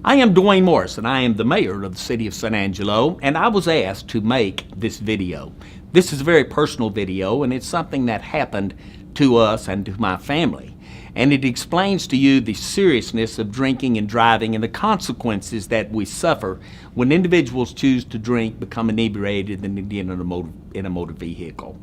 I am Dwayne Morris, and I am the mayor of the city of San Angelo, and I was asked to make this video. This is a very personal video, and it's something that happened to us and to my family. And it explains to you the seriousness of drinking and driving and the consequences that we suffer when individuals choose to drink, become inebriated, and get in a motor vehicle.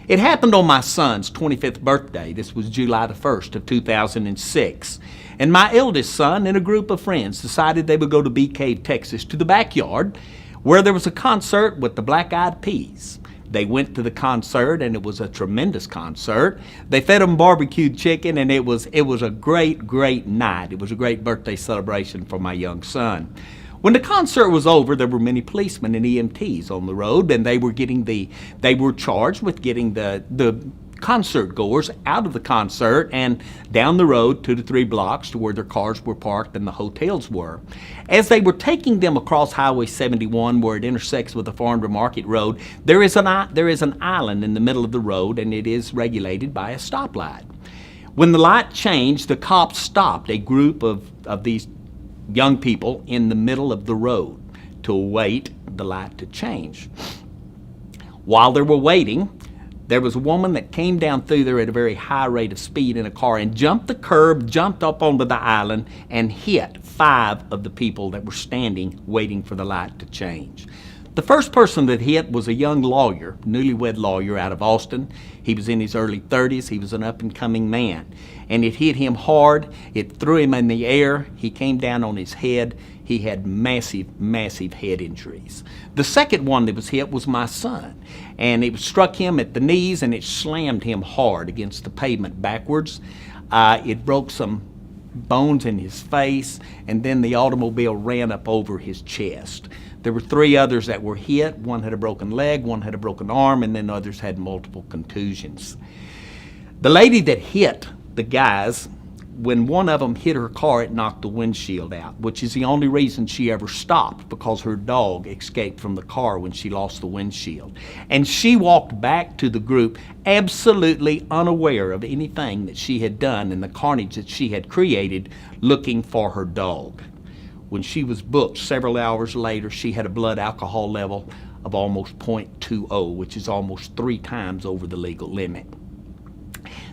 It happened on my son's 25th birthday. This was July the 1st of 2006. And my eldest son and a group of friends decided they would go to Bee Cave, Texas, to the backyard where there was a concert with the Black Eyed Peas. They went to the concert, and it was a tremendous concert. They fed them barbecued chicken, and it was a great night. It was a great birthday celebration for my young son. When the concert was over, there were many policemen and EMTs on the road, and they were charged with getting the concert goers out of the concert and down the road 2 to 3 blocks to where their cars were parked and the hotels were. As they were taking them across Highway 71 where it intersects with the Farm to Market Road, there is an island in the middle of the road, and it is regulated by a stoplight. When the light changed, the cops stopped a group of these young people in the middle of the road to await the light to change. While they were waiting, there was a woman that came down through there at a very high rate of speed in a car and jumped the curb, jumped up onto the island, and hit 5 of the people that were standing waiting for the light to change. The first person that hit was a young lawyer, newlywed lawyer out of Austin. He was in his early 30s. He was an up-and-coming man. And it hit him hard. It threw him in the air. He came down on his head. He had massive head injuries. The second one that was hit was my son. And it struck him at the knees, and it slammed him hard against the pavement backwards. It broke some bones in his face, and then the automobile ran up over his chest. There were 3 others that were hit. One had a broken leg, one had a broken arm, and then others had multiple contusions. The lady that hit the guys, when one of them hit her car, it knocked the windshield out, which is the only reason she ever stopped, because her dog escaped from the car when she lost the windshield. And she walked back to the group absolutely unaware of anything that she had done and the carnage that she had created, looking for her dog. When she was booked several hours later, she had a blood alcohol level of almost 0.20, which is almost 3 times over the legal limit.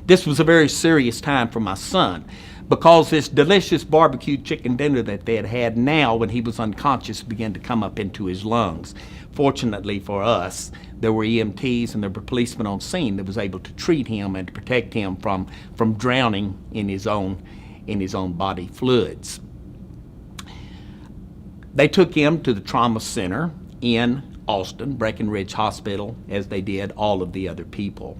This was a very serious time for my son, because this delicious barbecued chicken dinner that they had had now, when he was unconscious, began to come up into his lungs. Fortunately for us, there were EMTs and there were policemen on scene that was able to treat him and to protect him from drowning in his own body fluids. They took him to the trauma center in Austin, Breckenridge Hospital, as they did all of the other people.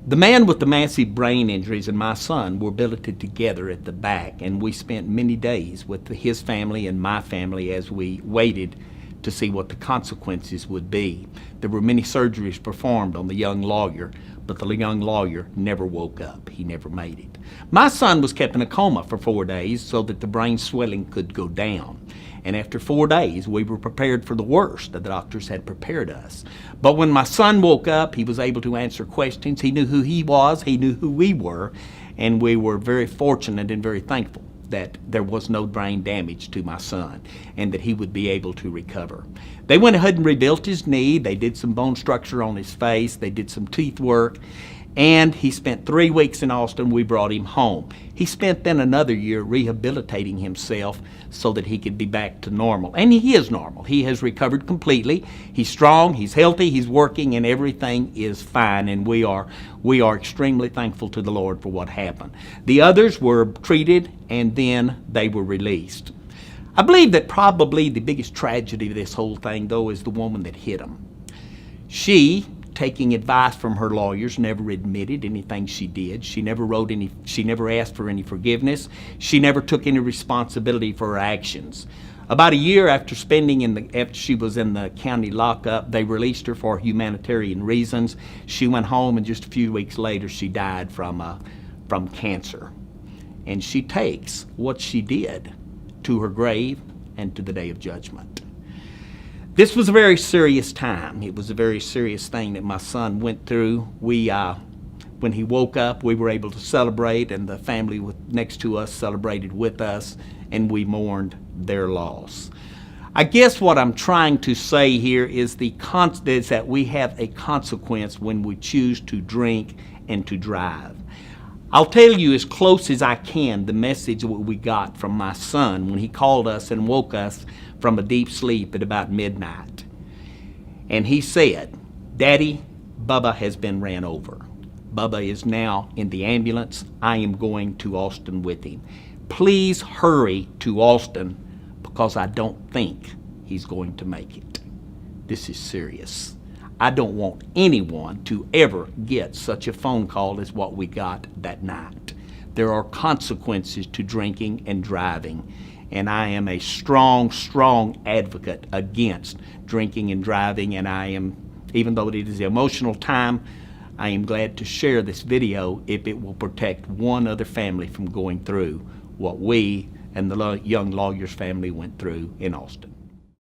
The man with the massive brain injuries and my son were billeted together at the back, and we spent many days with his family and my family as we waited to see what the consequences would be. There were many surgeries performed on the young lawyer, but the young lawyer never woke up. He never made it. My son was kept in a coma for 4 days so that the brain swelling could go down. And after 4 days, we were prepared for the worst. The doctors had prepared us. But when my son woke up, he was able to answer questions. He knew who he was. He knew who we were. And we were very fortunate and very thankful that there was no brain damage to my son and that he would be able to recover. They went ahead and rebuilt his knee. They did some bone structure on his face. They did some teeth work. And he spent 3 weeks in Austin. We brought him home. He spent then another year rehabilitating himself so that he could be back to normal. And he is normal. He has recovered completely. He's strong, he's healthy, he's working, and everything is fine. And we are extremely thankful to the Lord for what happened. The others were treated, and then they were released. I believe that probably the biggest tragedy of this whole thing, though, is the woman that hit him. She, taking advice from her lawyers, never admitted anything she did. She never asked for any forgiveness. She never took any responsibility for her actions. About a year after after she was in the county lockup, they released her for humanitarian reasons. She went home, and just a few weeks later, she died from cancer. And she takes what she did to her grave and to the day of judgment. This was a very serious time. It was a very serious thing that my son went through. We When he woke up, we were able to celebrate, and the family next to us celebrated with us, and we mourned their loss. I guess what I'm trying to say here is that we have a consequence when we choose to drink and to drive. I'll tell you as close as I can the message that we got from my son when he called us and woke us from a deep sleep at about midnight. And he said, "Daddy, Bubba has been ran over. Bubba is now in the ambulance. I am going to Austin with him. Please hurry to Austin because I don't think he's going to make it." This is serious. I don't want anyone to ever get such a phone call as what we got that night. There are consequences to drinking and driving, and I am a strong, strong advocate against drinking and driving, and I am, even though it is an emotional time, I am glad to share this video if it will protect one other family from going through what we and the young lawyer's family went through in Austin.